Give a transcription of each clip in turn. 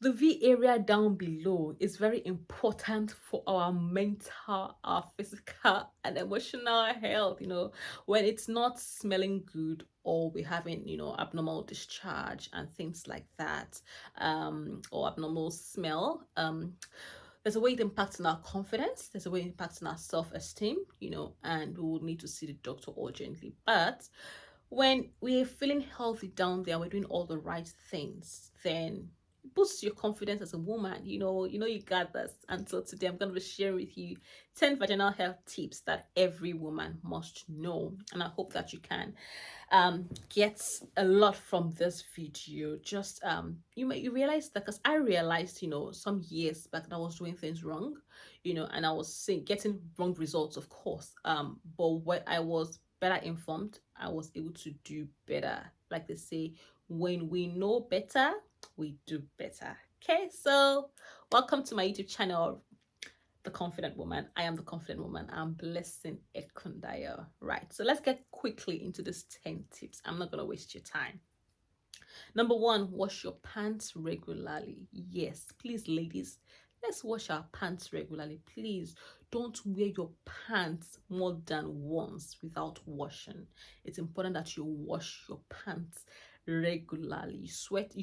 The V area down below is very important for our mental, our physical, and emotional health. When it's not smelling good or we're having, abnormal discharge and things like that, or abnormal smell, there's a way it impacts on our confidence, there's a way it impacts on our self-esteem, and we will need to see the doctor urgently. But when we're feeling healthy down there, we're doing all the right things, then boost your confidence as a woman. You got this. And so today I'm going to be sharing with you 10 vaginal health tips that every woman must know. And I hope that you can get a lot from this video. Just you realize that, because I realized, some years back that I was doing things wrong, and I was getting wrong results, of course. But when I was better informed, I was able to do better. Like they say, when we know better, we do better. Okay, so welcome to my YouTube channel, The Confident Woman. I am The Confident Woman. I'm Blessing Ekundayo. Right, so let's get quickly into these 10 tips. I'm not going to waste your time. Number one, wash your pants regularly. Yes, please, ladies, let's wash our pants regularly. Please don't wear your pants more than once without washing. It's important that you wash your pants regularly. You sweat,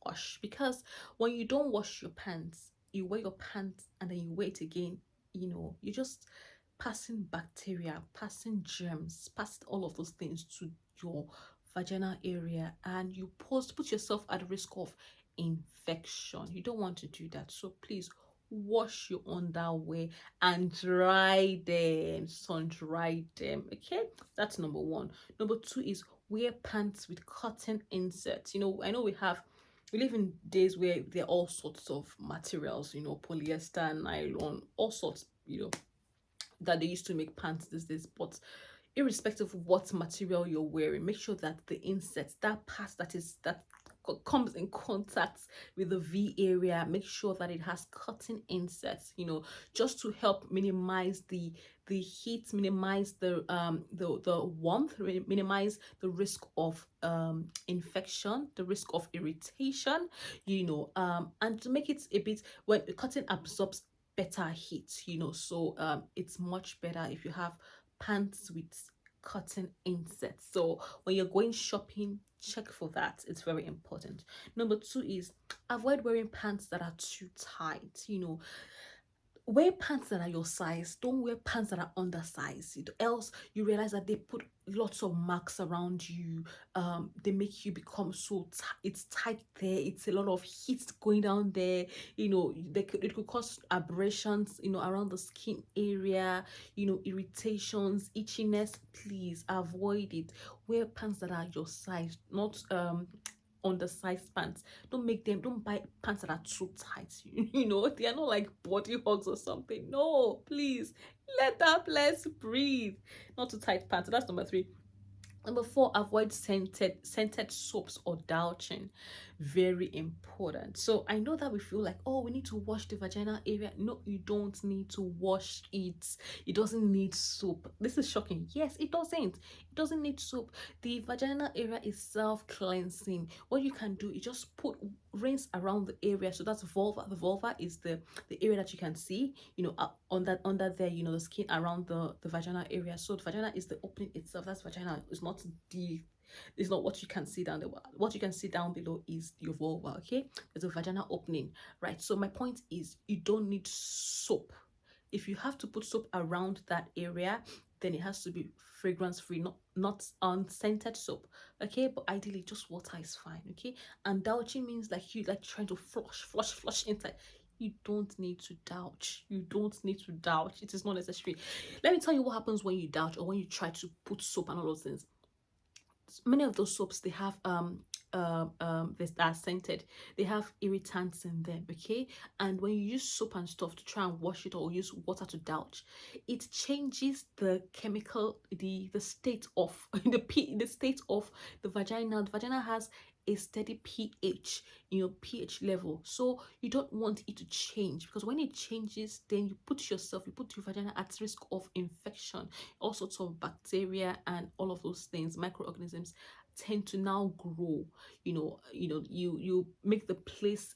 wash. Because when you don't wash your pants, you wear your pants and then you wear it again, you're just passing bacteria, passing germs, passing all of those things to your vaginal area, and you put yourself at risk of infection. You don't want to do that. So please wash your underwear and dry them, sun dry them. Okay, that's number one. Number two is wear pants with cotton inserts. I know we live in days where there are all sorts of materials, polyester, nylon, all sorts, that they used to make pants these days. But irrespective of what material you're wearing, make sure that the insert, that part that comes in contact with the V area, make sure that it has cotton inserts, just to help minimize the heat, minimize the warmth, minimize the risk of infection, the risk of irritation, and to make it a bit, when the cotton absorbs better heat, so it's much better if you have pants with cotton insets. So when you're going shopping, check for that. It's very important. Number two is avoid wearing pants that are too tight. Wear pants that are your size. Don't wear pants that are undersized, else you realize that they put lots of marks around you. They make you become so it's tight there, it's a lot of heat going down there. It could cause abrasions, around the skin area, irritations, itchiness. Please avoid it. Wear pants that are your size, not undersized pants. Don't buy pants that are too tight. They are not like body hugs or something. No, please let that place breathe. Not too tight pants. So that's number three. Number four, avoid scented soaps or douching. Very important. So I know that we feel like, oh, we need to wash the vaginal area. No, you don't need to wash it. It doesn't need soap. This is shocking. Yes, it doesn't. It doesn't need soap. The vaginal area is self-cleansing. What you can do is just rinse around the area. So that's vulva. The vulva is the area that you can see, under there, the skin around the vaginal area. So the vagina is the opening itself. That's vagina. It's not what you can see down there. What you can see down below is your vulva. Okay, there's a vaginal opening, right? So my point is, you don't need soap. If you have to put soap around that area, then it has to be fragrance free, not unscented soap. Okay, but ideally just water is fine. Okay, and douching means like you like trying to flush inside. You don't need to douche. You don't need to douche. It is not necessary. Let me tell you what happens when you douche or when you try to put soap and all those things. Many of those soaps, they have they are scented, they have irritants in them. Okay, and when you use soap and stuff to try and wash it or use water to douche, it changes the chemical, the state of the state of the vagina. The vagina has a steady pH, pH level, so you don't want it to change, because when it changes, then you put your vagina at risk of infection, all sorts of bacteria and all of those things, microorganisms tend to now grow. You make the place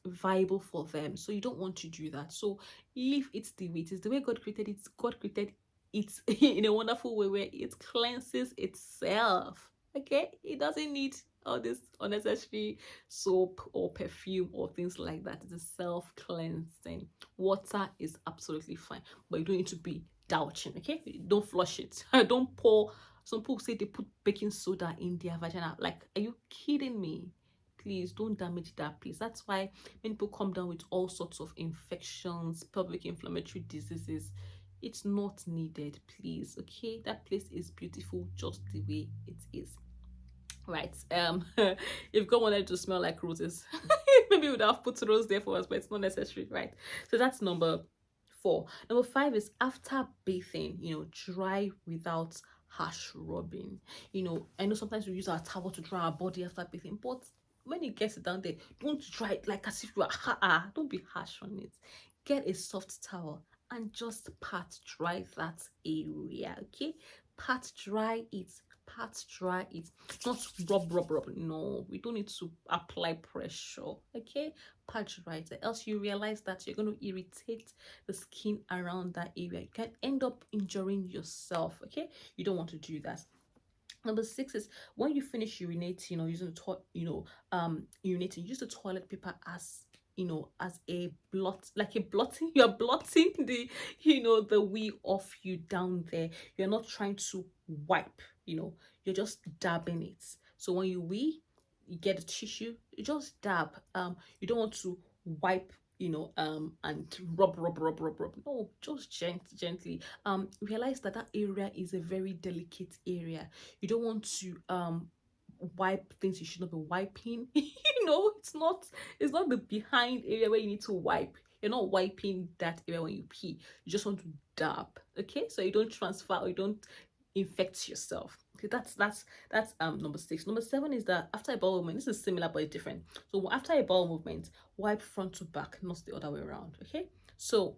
viable for them, so you don't want to do that. So leave it the way it is, the way God created it. God created it in a wonderful way where it cleanses itself. Okay, it doesn't need all this unnecessary soap or perfume or things like that. It's a self-cleansing. Water is absolutely fine, but you don't need to be douching. Okay, don't flush it. Don't pour. Some people say they put baking soda in their vagina. Like, are you kidding me? Please don't damage that place. That's why many people come down with all sorts of infections, pelvic inflammatory diseases. It's not needed, please. Okay, that place is beautiful just the way it is. Right. If God wanted to smell like roses, maybe we would have put rose there for us, but it's not necessary, right? So that's number 4. Number 5 is after bathing, dry without harsh rubbing. I know sometimes we use our towel to dry our body after bathing, but when it gets down there, don't dry it like as if you are don't be harsh on it. Get a soft towel and just pat dry that area. Okay, pat dry it, pat dry it, not rub. No, we don't need to apply pressure. Okay, pat dry it, else you realize that you're going to irritate the skin around that area. You can end up injuring yourself. Okay, you don't want to do that. Number 6 is when you finish urinating or using the urinating, use the toilet paper as as a blot, like a blotting. You're blotting the wee off you down there. You're not trying to wipe. You're just dabbing it. So when you wee, you get a tissue, you just dab. You don't want to wipe, and rub. No, just gently. Realize that that area is a very delicate area. You don't want to wipe things you should not be wiping. It's not the behind area where you need to wipe. You're not wiping that area when you pee. You just want to dab. Okay, so you don't transfer or you don't infect yourself. Okay, that's number 6. Number 7 is that after a bowel movement, this is similar but it's different. So after a bowel movement, wipe front to back, not the other way around. Okay, so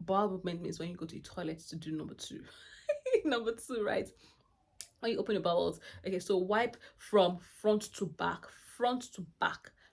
bowel movement means when you go to the toilet to do number 2. Number 2, right? When you open your bowels, okay, so wipe from front to back,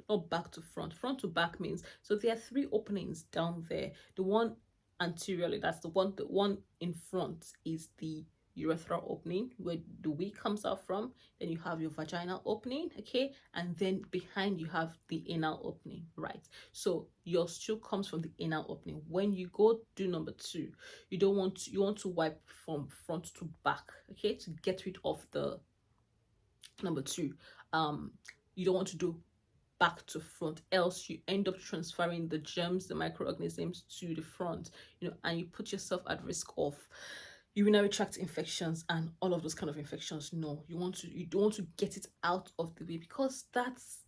not back to front. Front to back means, so there are 3 openings down there. The one anteriorly, that's the one in front is the urethral opening where the wee comes out from. Then you have your vaginal opening, okay, and then behind you have the anal opening, right? So your stool comes from the anal opening. When you go do number 2, you want to wipe from front to back, okay, to get rid of the number 2. You don't want to do back to front, else you end up transferring the germs, the microorganisms to the front, and you put yourself at risk of urinary tract infections and all of those kind of infections. No, you don't want to get it out of the way, because that's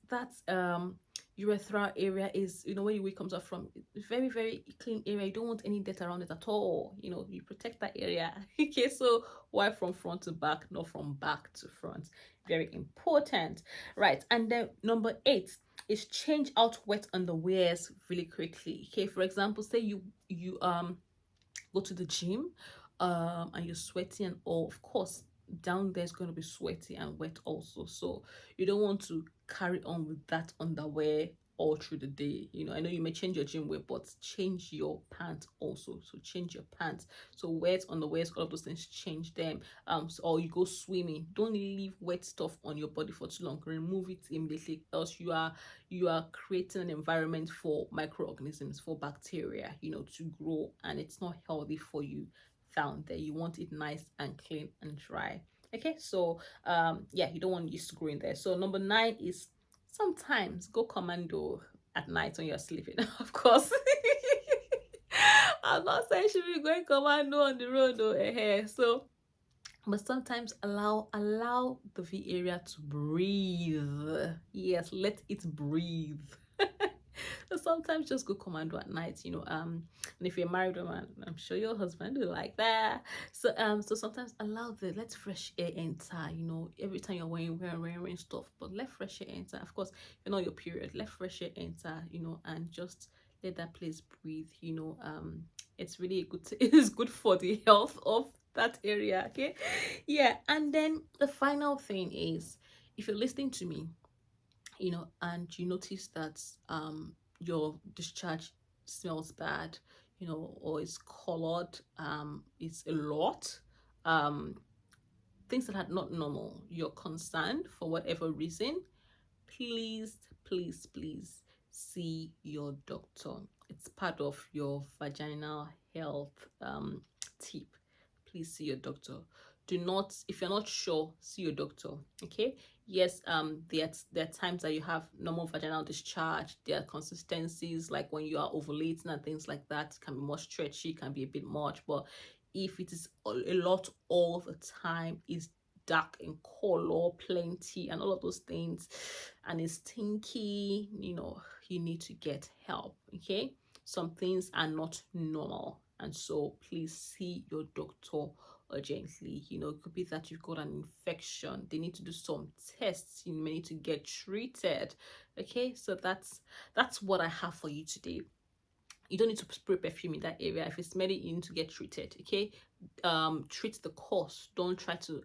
urethral area is, where your wee comes out from, very very clean area. You don't want any dirt around it at all. You protect that area. Okay, so wipe from front to back, not from back to front. Very important, right? And then number 8 is change out wet underwears really quickly. Okay, for example, say you go to the gym and you're sweaty and all, of course down there is going to be sweaty and wet also, so you don't want to carry on with that underwear all through the day. I know you may change your gym wear, but change your pants also. So change your pants. So wet underwear, all of those things, change them. Or you go swimming, don't leave wet stuff on your body for too long. Remove it immediately, else you are creating an environment for microorganisms, for bacteria, to grow, and it's not healthy for you down there. You want it nice and clean and dry. Okay, so yeah, you don't want yeast to grow in there. So number 9 is sometimes go commando at night when you're sleeping. Of course. I'm not saying you should be going commando on the road though. So but sometimes allow the V area to breathe. Yes, let it breathe. So sometimes just go commando at night, and if you're a married woman, I'm sure your husband will like that. So sometimes let fresh air enter. Every time you're wearing stuff, but let fresh air enter. Of course, you're not your period, let fresh air enter, and just let that place breathe. It's really good. It is good for the health of that area. Okay, yeah. And then the final thing is if you're listening to me, and you notice that your discharge smells bad, or it's colored, it's a lot, um things that are not normal, you're concerned for whatever reason, please, please, please see your doctor. It's part of your vaginal health tip. Please see your doctor. Do not, if you're not sure, see your doctor. Okay. Yes, there are times that you have normal vaginal discharge. There are consistencies like when you are ovulating and things like that. It can be more stretchy, can be a bit much. But if it is a lot all the time, is dark in color, plenty, and all of those things, and it's stinky, you need to get help. Okay, some things are not normal, and so please see your doctor urgently. It could be that you've got an infection, they need to do some tests, you may need to get treated. Okay, so that's what I have for you today. You don't need to spray perfume in that area. If it's smelly, you need to get treated. Okay, treat the cause. Don't try to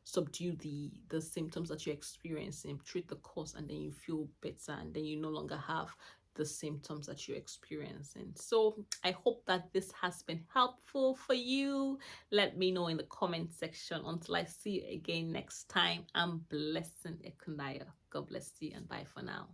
subdue the symptoms that you're experiencing. Treat the cause, and then you feel better, and then you no longer have the symptoms that you're experiencing. So I hope that this has been helpful for you. Let me know in the comment section. Until I see you again next time, I'm Blessing Ekunaya. God bless you, and bye for now.